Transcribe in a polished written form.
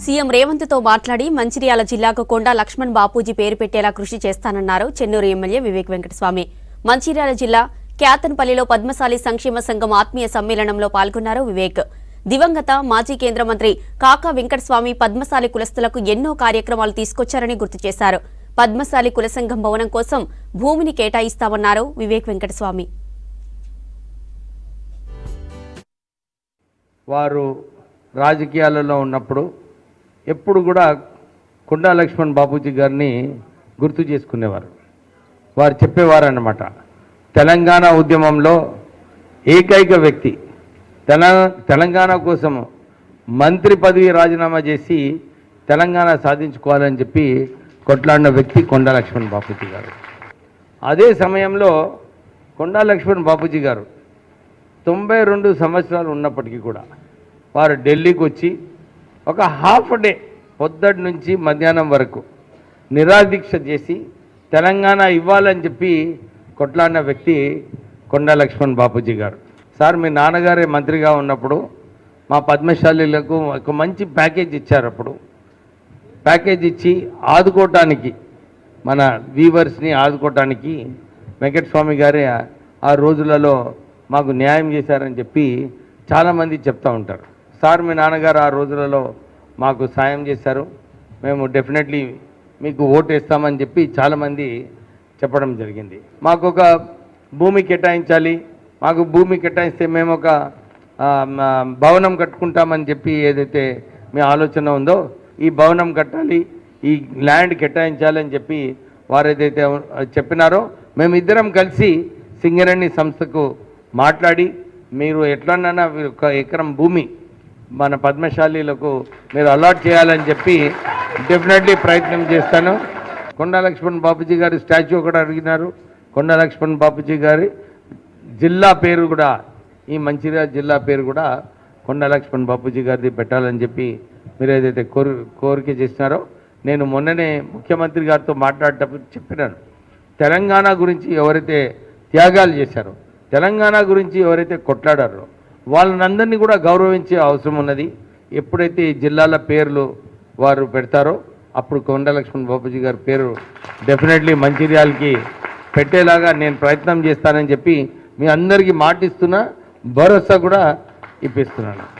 CM Revanth తో మాట్లాడి మంచిర్యాల జిల్లాకు కొండా లక్ష్మణ్ బాపూజీ పేరు పెట్టేలా కృషి చేస్తానన్నారు చెన్నూరు ఎమ్మెల్యే వివేక్ వెంకటస్వామి. మంచిర్యాల జిల్లా క్యాతన్పల్లిలో పద్మశాలి సంక్షేమ సంఘం ఆత్మీయ సమ్మేళనంలో పాల్గొన్నారు వివేక్. దివంగత మాజీ కేంద్ర మంత్రి కాకా వెంకటస్వామి పద్మశాలి కులస్తులకు ఎన్నో కార్యక్రమాలు తీసుకొచ్చారని గుర్తు చేశారు. పద్మశాలి కుల సంఘం భవనం కోసం భూమిని కేటాయిస్తామన్నారు వివేక్ వెంకటస్వామి. వారు రాజకీయాలలో ఉన్నప్పుడు ఎప్పుడు కూడా కొండా లక్ష్మణ్ బాపూజీ గారిని గుర్తు చేసుకునేవారు. వారు చెప్పేవారు అన్నమాట, తెలంగాణ ఉద్యమంలో ఏకైక వ్యక్తి తెలంగాణ కోసం మంత్రి పదవి రాజీనామా చేసి తెలంగాణ సాధించుకోవాలని చెప్పి కొట్లాడిన వ్యక్తి కొండా లక్ష్మణ్ బాపూజీ గారు. అదే సమయంలో కొండా లక్ష్మణ్ బాపూజీ గారు 92 సంవత్సరాలు ఉన్నప్పటికీ కూడా వారు ఢిల్లీకి వచ్చి ఒక హాఫ్ డే పొద్దుటి నుంచి మధ్యాహ్నం వరకు నిరాదీక్ష చేసి తెలంగాణ ఇవ్వాలని చెప్పి కొట్లాడిన వ్యక్తి కొండా లక్ష్మణ్ బాపూజీ గారు. సార్, మీ నాన్నగారే మంత్రిగా ఉన్నప్పుడు మా పద్మశాలీలకు ఒక మంచి ప్యాకేజ్ ఇచ్చారు. అప్పుడు ప్యాకేజ్ ఇచ్చి ఆదుకోవటానికి, మన వీవర్స్ని ఆదుకోవటానికి వెంకటస్వామి గారే ఆ రోజులలో మాకు న్యాయం చేశారని చెప్పి చాలామంది చెప్తూ ఉంటారు. సార్, మీ నాన్నగారు ఆ రోజులలో మాకు సాయం చేశారు, మేము డెఫినెట్లీ మీకు ఓటు వేస్తామని చెప్పి చాలామంది చెప్పడం జరిగింది. మాకు ఒక భూమి కేటాయించాలి, మాకు భూమి కేటాయిస్తే మేము ఒక భవనం కట్టుకుంటామని చెప్పి ఏదైతే మీ ఆలోచన ఉందో, ఈ భవనం కట్టాలి, ఈ ల్యాండ్ కేటాయించాలని చెప్పి వారు ఏదైతే చెప్పినారో మేమిద్దరం కలిసి సింగరేణి సంస్థకు మాట్లాడి మీరు ఎట్లన్నా ఒక ఎకరం భూమి మన పద్మశాలీలకు మీరు అలాట్ చేయాలని చెప్పి డెఫినెట్లీ ప్రయత్నం చేస్తాను. కొండా లక్ష్మణ్ బాపూజీ గారి స్టాచ్యూ కూడా అడిగినారు. కొండా లక్ష్మణ్ బాపూజీ గారి జిల్లా పేరు కూడా, ఈ మంచిర్యాల జిల్లా పేరు కూడా కొండా లక్ష్మణ్ బాపూజీ గారిది పెట్టాలని చెప్పి మీరు ఏదైతే కోరిక చేసినారో, నేను మొన్ననే ముఖ్యమంత్రి గారితో మాట్లాడేటప్పుడు చెప్పినాను, తెలంగాణ గురించి ఎవరైతే త్యాగాలు చేశారో, తెలంగాణ గురించి ఎవరైతే కొట్లాడారో వాళ్ళనందరినీ కూడా గౌరవించే అవసరం ఉన్నది. ఎప్పుడైతే ఈ జిల్లాల పేర్లు వారు పెడతారో అప్పుడు కొండా లక్ష్మణ్ బాపూజీ గారి పేరు డెఫినెట్లీ మంచిర్యాలకి పెట్టేలాగా నేను ప్రయత్నం చేస్తానని చెప్పి మీ అందరికీ మాటిస్తున్నా, భరోసా కూడా ఇప్పిస్తున్నాను.